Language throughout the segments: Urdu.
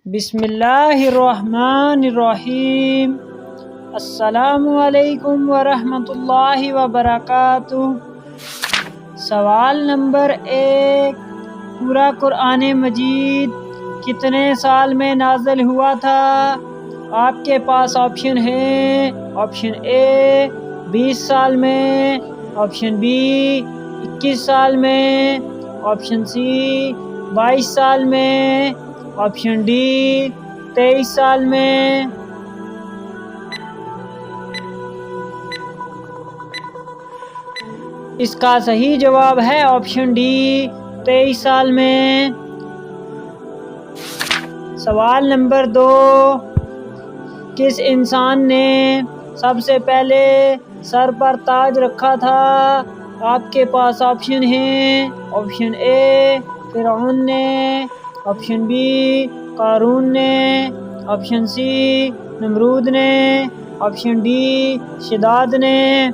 بسم اللہ الرحمن الرحیم۔ السلام علیکم ورحمۃ اللہ وبرکاتہ۔ سوال نمبر 1، پورا قرآن مجید کتنے سال میں نازل ہوا تھا؟ آپ کے پاس آپشن ہے۔ آپشن اے 20 سال میں، آپشن بی 21 سال میں، آپشن سی 22 سال میں، آپشن ڈی 23 سال میں۔ اس کا صحیح جواب ہے آپشن ڈی 23 سال میں۔ سوال نمبر 2، کس انسان نے سب سے پہلے سر پر تاج رکھا تھا؟ آپ کے پاس آپشن ہیں۔ آپشن اے فرعون نے، آپشن بی قارون نے، آپشن سی نمرود نے، آپشن ڈی شداد نے۔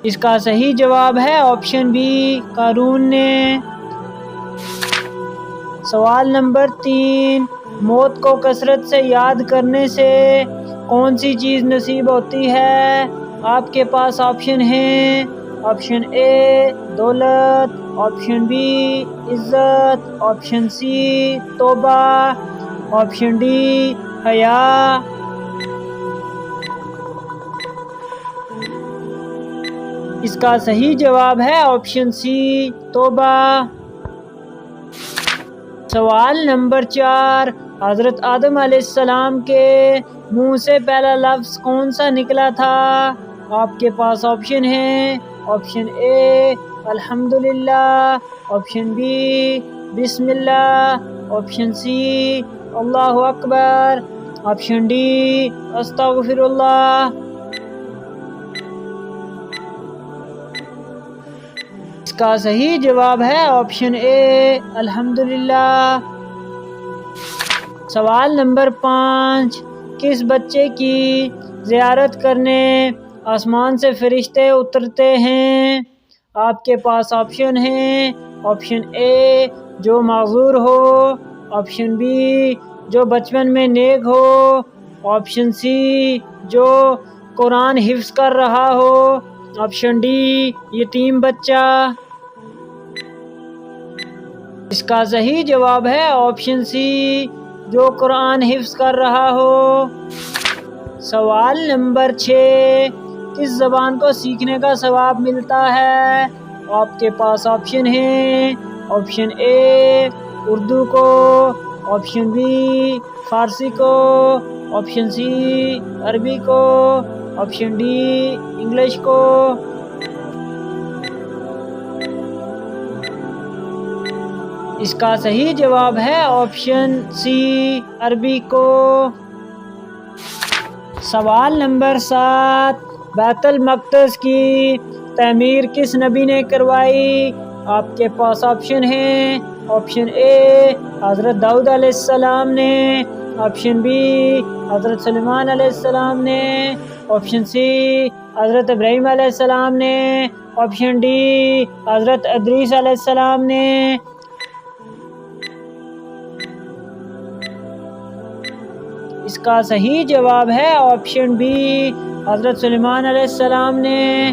اس کا صحیح جواب ہے آپشن بی قارون نے۔ سوال نمبر 3، موت کو کثرت سے یاد کرنے سے کون سی چیز نصیب ہوتی ہے؟ آپ کے پاس آپشن ہیں۔ آپشن اے دولت، آپشن بی عزت، آپشن سی توبہ، آپشن ڈی حیا۔ اس کا صحیح جواب ہے آپشن سی توبہ۔ سوال نمبر 4، حضرت آدم علیہ السلام کے منہ سے پہلا لفظ کون سا نکلا تھا؟ آپ کے پاس آپشن ہیں۔ آپشن اے الحمدللہ، آپشن بی بسم اللہ، آپشن سی اللہ اکبر، آپشن ڈی استغفر اللہ۔ اس کا صحیح جواب ہے آپشن اے الحمدللہ۔ سوال نمبر 5، کس بچے کی زیارت کرنے آسمان سے فرشتے اترتے ہیں؟ آپ کے پاس آپشن ہیں۔ آپشن اے جو معذور ہو، آپشن بی جو بچپن میں نیک ہو، آپشن سی جو قرآن حفظ کر رہا ہو، آپشن ڈی یتیم بچہ۔ اس کا صحیح جواب ہے آپشن سی جو قرآن حفظ کر رہا ہو۔ سوال نمبر 6، کس زبان کو سیکھنے کا ثواب ملتا ہے؟ آپ کے پاس آپشن ہیں۔ آپشن اے اردو کو، آپشن بی فارسی کو، آپشن سی عربی کو، آپشن ڈی انگلش کو۔ اس کا صحیح جواب ہے آپشن سی عربی کو۔ سوال نمبر 7، بیت المقدس کی تعمیر کس نبی نے کروائی؟ آپ کے پاس آپشن ہیں۔ آپشن اے حضرت داؤد علیہ السلام نے، آپشن بی حضرت سلیمان علیہ السلام نے، آپشن سی حضرت ابراہیم علیہ السلام نے، آپشن ڈی حضرت ادریس علیہ السلام نے۔ اس کا صحیح جواب ہے آپشن بی حضرت سلیمان علیہ السلام نے۔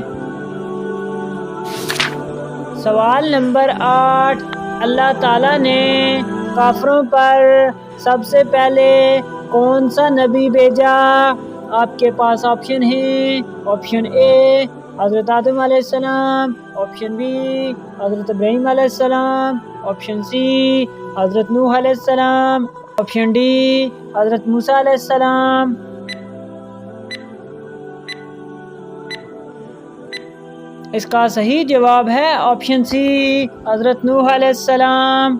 سوال نمبر 8، اللہ تعالیٰ نے کافروں پر سب سے پہلے کون سا نبی بھیجا؟ آپ کے پاس آپشن ہیں۔ آپشن اے حضرت آدم علیہ السلام، آپشن بی حضرت ابراہیم علیہ السلام، آپشن سی حضرت نوح علیہ السلام، آپشن ڈی حضرت موسیٰ علیہ السلام۔ اس کا صحیح جواب ہے آپشن سی حضرت نوح علیہ السلام۔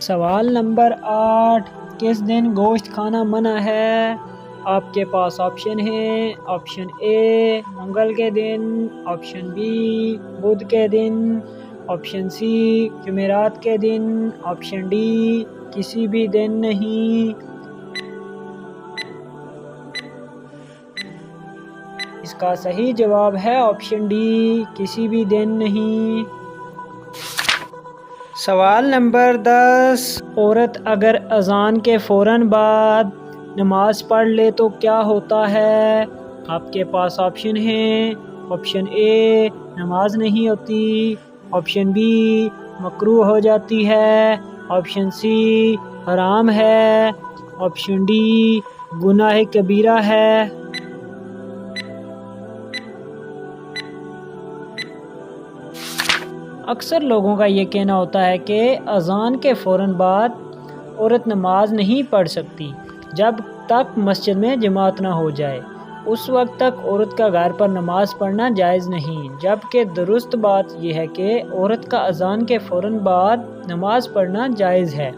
سوال نمبر 8، کس دن گوشت کھانا منع ہے؟ آپ کے پاس آپشن ہیں۔ آپشن اے منگل کے دن، آپشن بی بدھ کے دن، آپشن سی جمعرات کے دن، آپشن ڈی کسی بھی دن نہیں۔ اس کا صحیح جواب ہے آپشن ڈی کسی بھی دن نہیں۔ سوال نمبر 10، عورت اگر اذان کے فوراً بعد نماز پڑھ لے تو کیا ہوتا ہے؟ آپ کے پاس آپشن ہیں۔ آپشن اے نماز نہیں ہوتی، آپشن بی مکروہ ہو جاتی ہے، آپشن سی حرام ہے، آپشن ڈی گناہ کبیرہ ہے۔ اکثر لوگوں کا یہ کہنا ہوتا ہے کہ اذان کے فوراً بعد عورت نماز نہیں پڑھ سکتی جب تک مسجد میں جماعت نہ ہو جائے، اس وقت تک عورت کا گھر پر نماز پڑھنا جائز نہیں، جبکہ درست بات یہ ہے کہ عورت کا اذان کے فوراً بعد نماز پڑھنا جائز ہے۔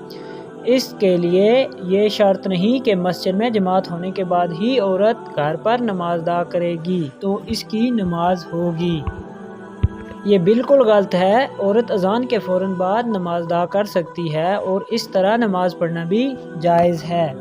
اس کے لیے یہ شرط نہیں کہ مسجد میں جماعت ہونے کے بعد ہی عورت گھر پر نماز ادا کرے گی تو اس کی نماز ہوگی۔ یہ بالکل غلط ہے۔ عورت اذان کے فوراً بعد نماز ادا کر سکتی ہے اور اس طرح نماز پڑھنا بھی جائز ہے۔